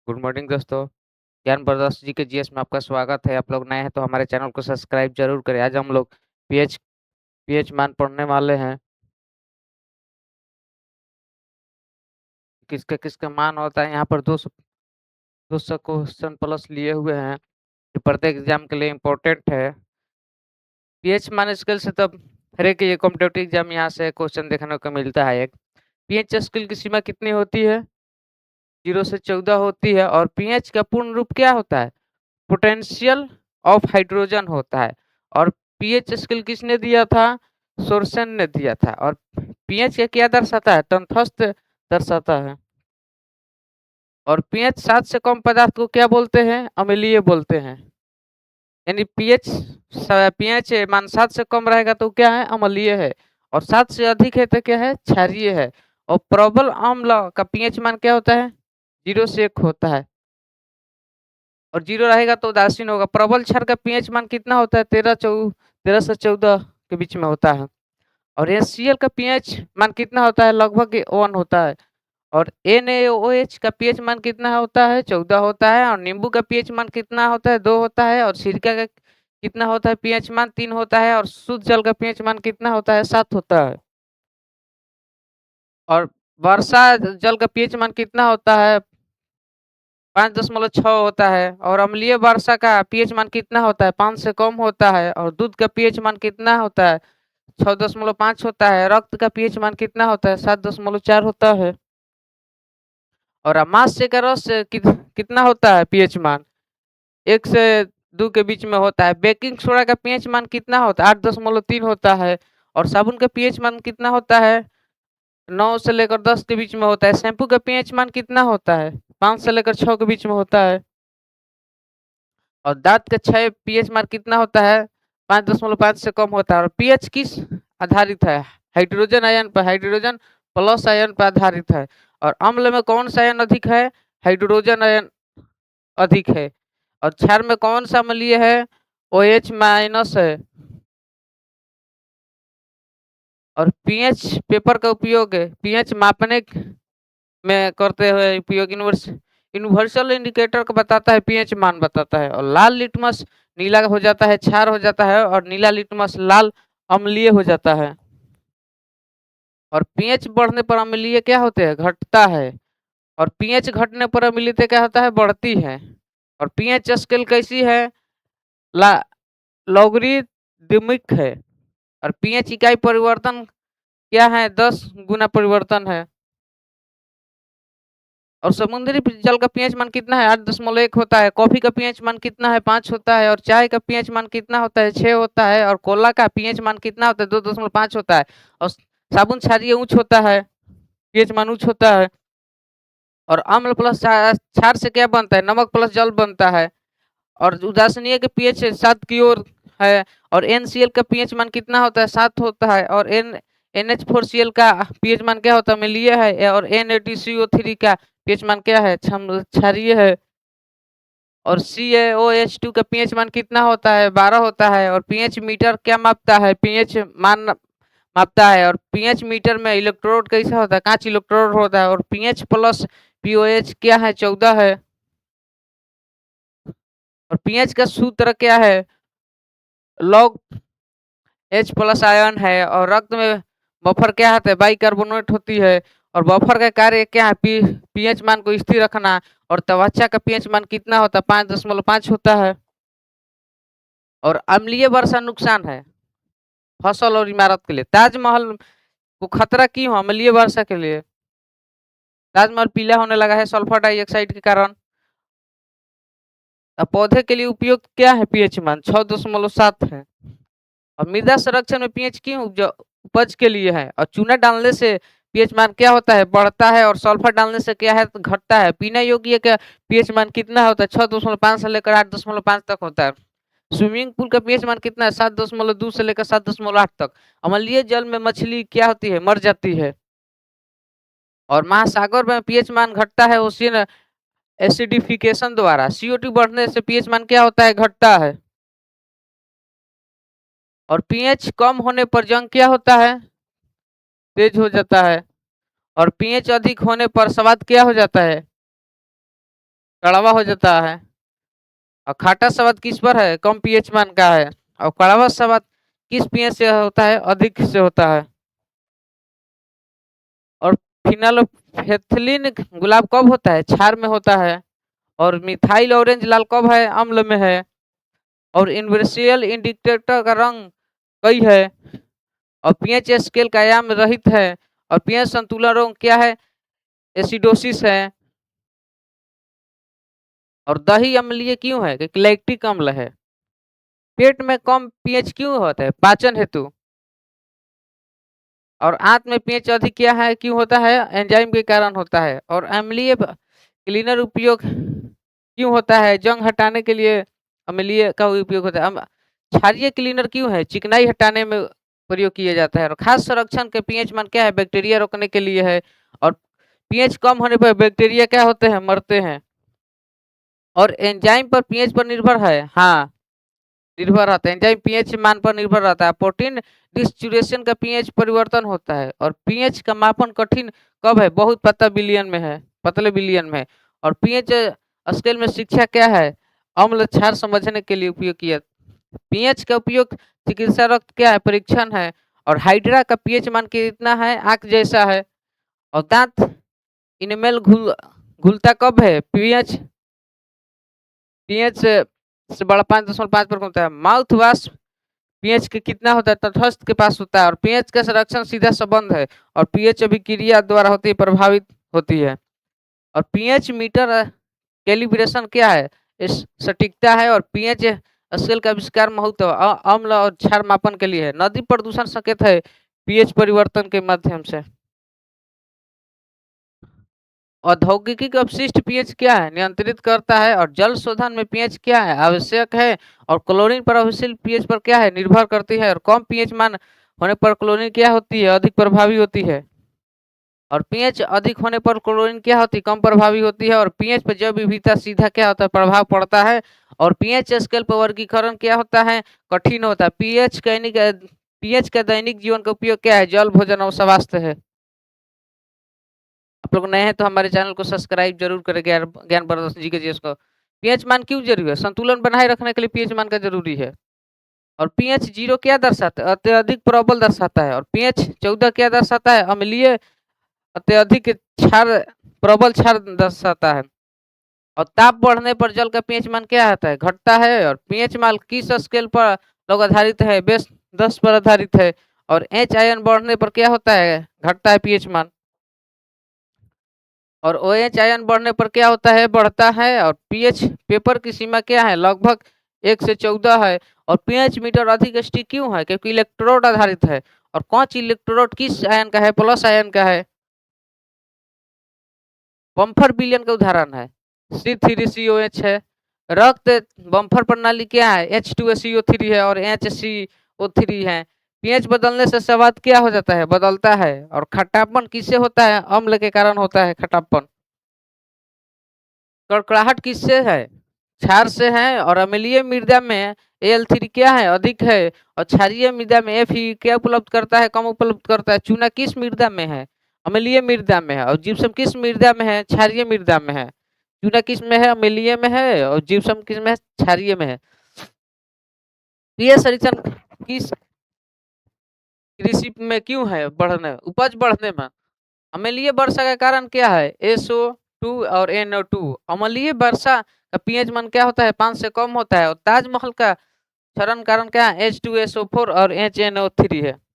Good morning दोस्तों। ज्ञान प्रदर्श जी के जीएस में आपका स्वागत है। आप लोग नए हैं तो हमारे चैनल को सब्सक्राइब जरूर करें। आज हम लोग पीएच पीएच मान पढ़ने वाले हैं। किसके किसके मान होता है यहाँ पर 200 क्वेश्चन प्लस लिए हुए हैं जो प्रत्येक एग्जाम के लिए इम्पोर्टेंट है। पीएच मान स्केल से तब हर एक ये कॉम्पिटेटिव एग्जाम यहाँ से क्वेश्चन देखने को मिलता है। एक पीएच स्केल की सीमा कितनी होती है? 0 से 14 होती है। और पीएच का पूर्ण रूप क्या होता है? पोटेंशियल ऑफ हाइड्रोजन होता है। और पीएच स्केल किसने दिया था? सोर्सन ने दिया था। और पीएच का क्या दर्शाता है? तटस्थ दर्शाता है। और पीएच 7 से कम पदार्थ को क्या बोलते हैं? अम्लीय बोलते हैं। यानी पीएच मान 7 से कम रहेगा तो क्या है? अम्लीय है। और 7 से अधिक है तो क्या है? क्षारीय है। और प्रबल अम्ल का पीएच मान क्या होता है? 0 से 1 होता है। और 0 रहेगा तो उदासीन होगा। प्रबल क्षार का पीएच मान कितना होता है? 13 से 14 के बीच में होता है। और HCl का पीएच मान कितना होता है? लगभग 1 होता है। और NaOH का पीएच मान कितना होता है? 14 होता है। और नींबू का पीएच मान कितना होता है? 2 होता है। और सिरका का कितना होता है? पीएच मान 3 होता है। और शुद्ध जल का पीएच मान कितना होता है? 7 होता है। और वर्षा जल का पीएच मान कितना होता है? 5.6 होता है। और अम्लीय वर्षा का पीएच मान कितना होता है? 5 से कम होता है। और दूध का पीएच मान कितना होता है? 6.5 होता है। रक्त का पीएच मान कितना होता है? 7.4 होता है। और अमाशय का रस कितना होता है? पीएच मान 1 से 2 के बीच में होता है। बेकिंग सोडा का पीएच मान कितना होता है? 8.3 होता है। और साबुन का पीएच मान कितना होता है? 9 से लेकर 10 के बीच में होता है। शैम्पू का पीएच मान कितना होता है? 5 से लेकर 6 के बीच में होता है। और दांत का क्षय पीएच मान कितना होता है? 5.5 से कम होता है। और पीएच किस आधारित है? हाइड्रोजन आयन पर, हाइड्रोजन प्लस आयन पर आधारित है। और अम्ल में कौन सा आयन अधिक है? हाइड्रोजन आयन अधिक है। और क्षार में कौन सा अम्लीय है? OH माइनस है। और पीएच पेपर का उपयोग पीएच मापने में करते हुए उपयोग यूनिवर्सल इंडिकेटर को बताता है, पीएच मान बताता है। और लाल लिटमस नीला हो जाता है, क्षार हो जाता है। और नीला लिटमस लाल अम्लीय हो जाता है। और पीएच बढ़ने पर अम्लीय क्या होते हैं? घटता है। और पीएच घटने पर अम्लीयता क्या होता है? बढ़ती है। और पीएच स्केल कैसी है? ला लॉगरिदमिक है। और पीएच इकाई परिवर्तन क्या है? 10 गुना परिवर्तन है। और समुद्री जल का पीएच मान कितना है? 8.1 होता है। कॉफी का पीएच मान कितना है? 5 होता है। और चाय का पीएच मान कितना होता है? 6 होता है। और कोला का पीएच मान कितना होता है? 2.5 होता है। और साबुन क्षारीय उच्च होता है, पीएच मान उच्च होता है। और अम्ल प्लस क्षार से क्या बनता है? नमक प्लस जल बनता है। और उदासीनीय के पीएच 7 की ओर है। और NCl का पीएच मान कितना होता है? 7 होता है। और NH4Cl का पीएच मान क्या होता है? अम्लीय है। और NaCO3 का पीएच मान क्या है? क्षारीय है। और CaOH2 का पीएच मान कितना होता है? 12 होता है। और पीएच मीटर क्या मापता है? पीएच मान मापता है। और पीएच मीटर में इलेक्ट्रोड कैसा होता है? 5 इलेक्ट्रोड होता है। और पीएच प्लस POH क्या है? 14 है। और पीएच का सूत्र क्या है? लॉग H प्लस आयन है। और रक्त में बफर क्या होता है? बाइकार्बोनेट होती है। और बफर का कार्य क्या है? पीएच मान को स्थिर रखना। और त्वचा का पीएच मान कितना होता है? 5.5 होता है। और अम्लीय वर्षा नुकसान है फसल और इमारत के लिए। ताजमहल को खतरा क्यों? अम्लीय वर्षा के लिए। ताजमहल पीला होने लगा है सल्फर डाइऑक्साइड के कारण। पौधे के लिए उपयुक्त क्या है? पीएच मान 6.7 है। और मृदा संरक्षण में पीएच क्यों? उपज के लिए है। और चूना डालने से पीएच मान क्या होता है? बढ़ता है। और सल्फर डालने से क्या है? तो घटता है। पीने योग्य का पीएच मान कितना होता है? 6.5 से लेकर 8.5 तक होता है। स्विमिंग पूल का पीएच मान कितना है? 7.2 से लेकर 7.8 तक। अम्लीय जल में मछली क्या होती है? मर जाती है। और महासागर में पीएच मान घटता है ओशियन एसिडिफिकेशन द्वारा। CO2 बढ़ने से पीएच मान क्या होता है? घटता है। और पीएच कम होने पर जंग क्या होता है? तेज हो जाता है। और पीएच अधिक होने पर स्वाद क्या हो जाता है? कड़वा हो जाता है। और खट्टा स्वाद किस पर है? कम पीएच मान का है। और कड़वा स्वाद किस पीएच से होता है? अधिक से होता है। और फिनाइलफेथिलीन गुलाब कब होता है? क्षार में होता है। और मिथाइल ऑरेंज लाल कब है? अम्ल में है। और इन्वर्सियल इंडिकेटर का रंग कई है। और पीएच स्केल का आयाम रहित है। और पीएच संतुलन रोग क्या है? एसिडोसिस है। और दही अम्लीय क्यों है? क्योंकि लैक्टिक अम्ल है। पेट में कम पीएच क्यों होता है? पाचन हेतु। और आंत में पीएच अधिक क्या है? क्यों होता है? एंजाइम के कारण होता है। और अम्लीय क्लीनर उपयोग क्यों होता है? जंग हटाने के लिए अम्लीय का उपयोग होता है। क्षारीय क्लीनर क्यों है? चिकनाई हटाने में प्रयोग किया जाता है। और खास संरक्षण के पीएच मान क्या है? बैक्टीरिया रोकने के लिए है। और पीएच कम होने पर बैक्टीरिया क्या होते हैं? मरते हैं। और एंजाइम पर पीएच पर निर्भर है। हाँ, निर्भर रहता है। एंजाइम पीएच मान पर निर्भर रहता है। प्रोटीन डिस्चुरेशन का पीएच परिवर्तन होता है। और पीएच का मापन कठिन कब है? बहुत पतला विलयन में है, पतले विलयन में। और पीएच स्केल में शिक्षा क्या है? अम्ल क्षार समझने के लिए उपयोग किया। पीएच का उपयोग चिकित्सा रक्त क्या है? परीक्षण है। और हाइड्रा का पीएच मान कितना है? आंख जैसा है। और दांत इनमेल घुलता कब है? पीएच पीएच से बड़ा 5.5 पर होता है। माउथ वॉश पीएच के कितना होता है? तटस्थ के पास होता है। और पीएच का संरक्षण सीधा संबंध है। और पीएच अभिक्रिया द्वारा होती है, प्रभावित होती है। और पीएच मीटर कैलिब्रेशन क्या है? इस सटीकता है। और पीएच स्केल का आविष्कार महत्व अम्ल और क्षार मापन के लिए है। नदी प्रदूषण संकेत है पीएच परिवर्तन के माध्यम से। औद्योगिक अपशिष्ट पीएच क्या है? नियंत्रित करता है। और जल शोधन में पीएच क्या है? आवश्यक है। और क्लोरीन प्रभावशील पीएच पर क्या है? निर्भर करती है। और कम पीएच मान होने पर क्लोरीन क्या होती है? अधिक प्रभावी होती है। और पीएच अधिक होने पर क्लोरीन क्या होती है? कम प्रभावी होती है। और पीएच पर जैव विविधता सीधा क्या होता है? प्रभाव पड़ता है। और पीएच स्केल पर वर्गीकरण क्या होता है? कठिन होता है। पीएच का दैनिक जीवन का उपयोग क्या है? जल, भोजन और स्वास्थ्य है। आप लोग नए हैं तो हमारे चैनल को सब्सक्राइब जरूर करें। ज्ञान प्रदर्शन जी के जी को। पीएच मान क्यों जरूरी है? संतुलन बनाए रखने के लिए पीएच मान का जरूरी है। और पीएच 0 क्या दर्शाता है? अत्यधिक प्रबल दर्शाता है। और पीएच 14 क्या दर्शाता है? अम्लीय अत्यधिक क्षार, प्रबल क्षार दर्शाता है। और ताप बढ़ने पर जल का पीएच मान क्या आता है? घटता है। और पीएच मान किस स्केल पर लोग आधारित है? बेस 10 पर आधारित है। और एच आयन बढ़ने पर क्या होता है? घटता है पीएच मान। और ओएच आयन बढ़ने पर क्या होता है? बढ़ता है। और पीएच पेपर की सीमा क्या है? लगभग 1 से 14 है। और पीएच मीटर अधिक स्टिक क्यों है? क्योंकि इलेक्ट्रोड आधारित है। और कौन सी इलेक्ट्रोड किस आयन का है? प्लस आयन का है। बम्फर विलयन का उदाहरण है C3COH है। रक्त बम्फर प्रणाली क्या है? H2SiO3 है। और HCO3 है। पीएच बदलने से स्वाद क्या हो जाता है? बदलता है। और खट्टापन किससे होता है? अम्ल के कारण होता है खट्टापन। कड़कड़ाहट किससे है? क्षार से है। और अम्लीय मृदा में Al3 क्या है? अधिक है। और क्षारीय मृदा में Fe क्या उपलब्ध करता है? कम उपलब्ध करता है। चूना किस मृदा में है? अम्लीय मृदा में है। और जिप्सम किस मृदा में है? क्षारीय मृदा में है। चूना किस में है? अम्लीय में है। और जिप्सम किस में है? क्षारीय में है। पीएच संरक्षण किस कृषि में क्यों है? बढ़ने, उपज बढ़ने में। अम्लीय वर्षा का कारण क्या है? SO2 और NO2। अम्लीय वर्षा का पीएच मान क्या होता है? 5 से कम होता है। और ताजमहल का क्षरण कारण क्या है? H2SO4 और HNO3 है।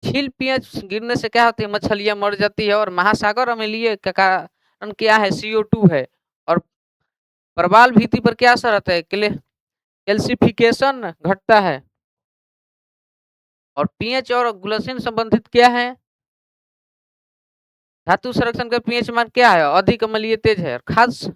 झील पीएच गिरने से क्या होती है? मछलियां मर जाती है। और महासागर अम्लीय का कारण क्या है? CO2 है। और प्रवाल भित्ति पर क्या असर आता है? कैल्सिफिकेशन घटता है। और पीएच और ग्लूकोज संबंधित क्या है? धातु संरक्षण का पीएच मान क्या है? अधिक अम्लीय तेज है। खाद्य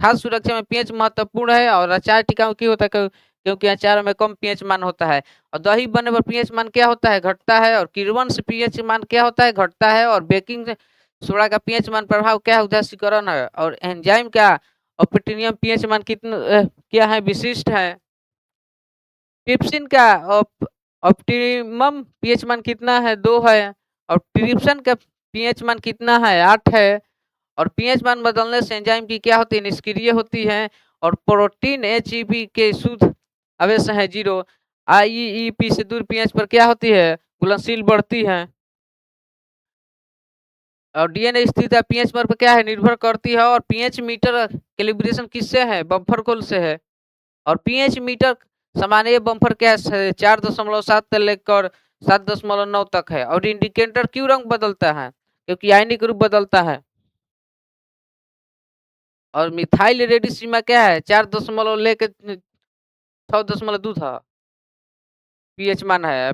खाद्य सुरक्षा में पीएच महत्वपूर्ण है। और अचार टिकाऊ क्यों होता है? क्योंकि अचार में कम पीएच मान होता है। और दही बनने पर पीएच मान क्या होता है? घटता है। और किण्वन से पीएच मान क्या होता है? घटता है। और बेकिंग सोडा का पीएच मान प्रभाव क्या है? उदासीकरण है। और एंजाइम का ऑप्टिमम पीएच मान कितना क्या है? विशिष्ट है। ट्रिप्सिन का ऑप्टिमम पीएच मान कितना है? 2 है। और ट्रिप्सिन का पीएच मान कितना है? 8 है। और पीएच मान बदलने से एंजाइम की क्या होती है, निष्क्रिय होती है और प्रोटीन एचईपी के शुद्ध आवेश है 0। आईईपी से दूर पीएच पर क्या होती है, घुलनशील बढ़ती है। और डीएनए स्थिरता पीएच पर क्या है, निर्भर करती है। और पीएच मीटर कैलिब्रेशन किससे है, बम्फर कोल से है। और पीएच मीटर सामान्य बम्फर क्या है, 4.7 से लेकर 7.9 तक है। और इंडिकेटर क्यों रंग बदलता है, क्योंकि आयनिक रूप बदलता है। और मिथाइल रेडी सीमा क्या है, 4 लेके 6.2 था पीएच मान है।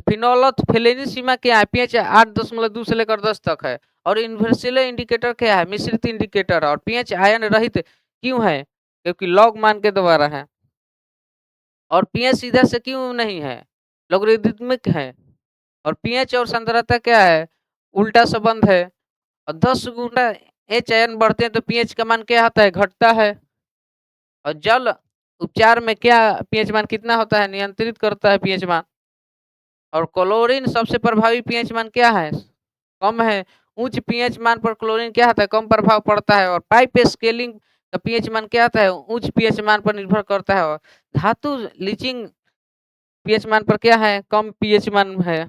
फिनोल्फथालीन सीमा क्या है, पीएच 8.2 से लेकर 10 तक है। और इन्वर्सिले इंडिकेटर क्या है, मिश्रित इंडिकेटर। और पीएच आयन रहित क्यों है, क्योंकि लॉग मान के द्वारा है। और पीएच सीधा से क्यों नहीं है, लॉगरिदमिक है। और पीएच और सांद्रता क्या है, उल्टा संबंध है। और 10 गुना एच आयन बढ़ते हैं तो पीएच का मान क्या होता है, घटता है। और जल उपचार में क्या पीएच मान कितना होता है, नियंत्रित करता है पीएच मान। और क्लोरीन सबसे प्रभावी पीएच मान क्या है, कम है। उच्च पीएच मान पर क्लोरीन क्या होता है, कम प्रभाव पड़ता है। और पाइप स्केलिंग का पीएच मान क्या होता है, उच्च पीएच मान पर निर्भर करता है। और धातु लीचिंग पीएच मान पर क्या है, कम पीएच मान है।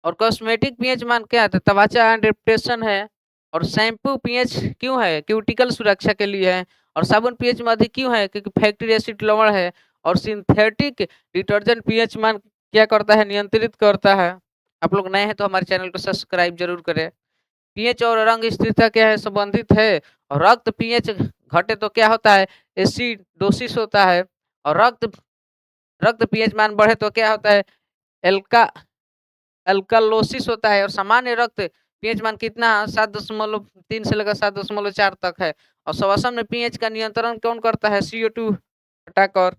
और कॉस्मेटिक पीएच मान क्या है, त्वचा एडेप्टेशन है। और शैम्पू पीएच क्यों है, क्यूटिकल सुरक्षा के लिए है। और साबुन पीएच में अधिक क्यों है, क्योंकि फैक्ट्री एसिड लवण है। और सिंथेटिक डिटर्जेंट पीएच मान क्या करता है, नियंत्रित करता है। आप लोग नए हैं तो हमारे चैनल को सब्सक्राइब जरूर करें। पीएच और रंग स्थिरता क्या है, संबंधित है। और रक्त पीएच घटे तो क्या होता है, एसिडोसिस होता है। और रक्त रक्त पीएच मान बढ़े तो क्या होता है, एल्का अल्कालोसिस होता है। और सामान्य रक्त पीएच मान कितना, 7.3 से लेकर 7.4 तक है। और श्वसन में पीएच का नियंत्रण कौन करता है, CO2 हटाकर।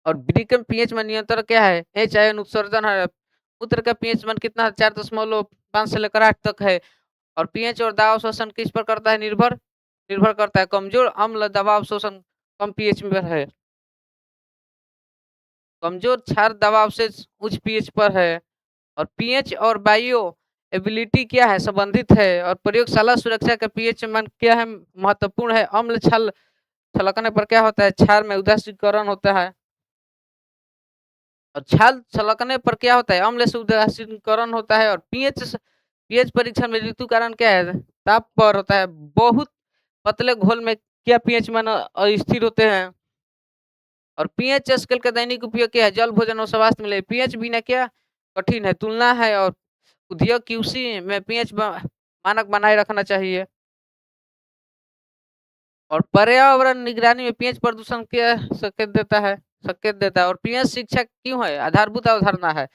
और ब्रिकम पीएच में नियंत्रण क्या है, एच आयन उत्सर्जन है। मूत्र का पीएच मान कितना, 4.5 से लेकर 8 तक है। और पीएच और दबाव शोषण किस पर करता है, निर्भर निर्भर करता है। कमजोर अम्ल दबाव शोषण कम पीएच में है। कमजोर क्षार दबाव से उच्च पीएच पर है। और पीएच और बायो एबिलिटी क्या है, संबंधित है। और प्रयोगशाला सुरक्षा का पीएच मान क्या है, महत्वपूर्ण है। अम्ल छलकने पर क्या होता है, क्षार में उदासीकरण होता है। और छाल छलकने पर क्या होता है, अम्ल से उदासीकरण होता है। और पीएच परीक्षण में ऋतु कारण क्या है, ताप पर होता है। बहुत पतले घोल में क्या पीएच मान अस्थिर होते हैं। और पीएच स्केल का दैनिक उपयोग क्या है, जल भोजन और स्वास्थ्य में पीएच बिना क्या कठिन है, तुलना है। और उद्योग QC में पीएच मानक बनाए रखना चाहिए। और पर्यावरण निगरानी में पीएच प्रदूषण के संकेत देता है। और पीएच शिक्षा क्यों है, आधारभूत अवधारणा है।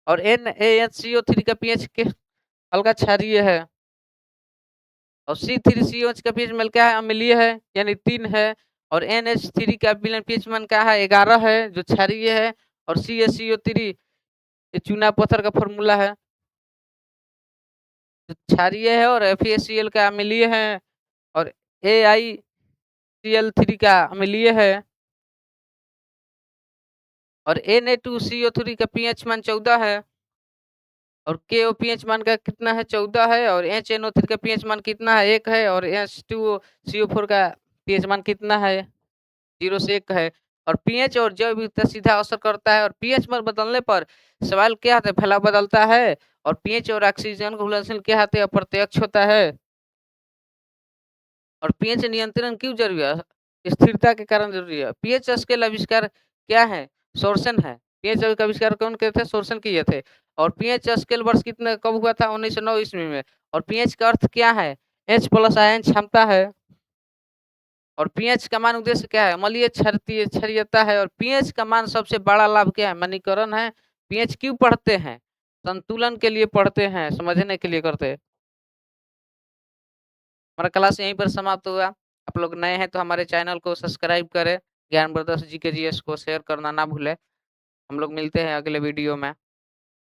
और NaHCO3 का पीएच के हल्का क्षारीय है। और C3COH का पीएच मान क्या है, अम्लीय है, यानी 3 है। और NH3 का पीएच मान क्या है, 11 है, जो क्षारीय है। और CaCO3 ये चूना पत्थर का फॉर्मूला है, जो क्षारीय है। और FeCl का अम्लीय है। और AiCl3 का अम्लीय है। और Na2CO3 का पीएच मान 14 है। और KO पीएच मान का कितना है, 14 है। और HNO3 का पीएच मान कितना है, 1 है। और H2CO4 का पीएच मान कितना है, 0 से 1 है। और पीएच और जैव विविधता सीधा असर करता है। और पीएच मान बदलने पर सवाल क्या आता है, फैलाव बदलता है। और पीएच और ऑक्सीजन घुलनशील क्या आते हैं, अप्रत्यक्ष होता है। और पीएच नियंत्रण क्यों जरूरी है, स्थिरता के कारण जरूरी है। पीएच स्केल आविष्कार क्या है, सोर्सन है। पीएच का आविष्कार कौन किए थे, सोर्सन किए थे। और पीएच स्केल वर्ष कितने कब हुआ था, 1909 ईस्वी में। और पीएच का अर्थ क्या है, H+ आयन क्षमता है। और पीएच का मान उद्देश्य क्या है, अम्लीय क्षारीयता है। और पीएच का मान सबसे बड़ा लाभ क्या है, मणिकरण है। पीएच क्यों पढ़ते हैं, संतुलन के लिए पढ़ते हैं, समझने के लिए करते हैं। हमारा क्लास यहीं पर समाप्त हुआ। आप लोग नए हैं तो हमारे चैनल को सब्सक्राइब करें। ज्ञान ब्रदर्स GK GS को शेयर करना ना भूलें। हम लोग मिलते हैं अगले वीडियो में।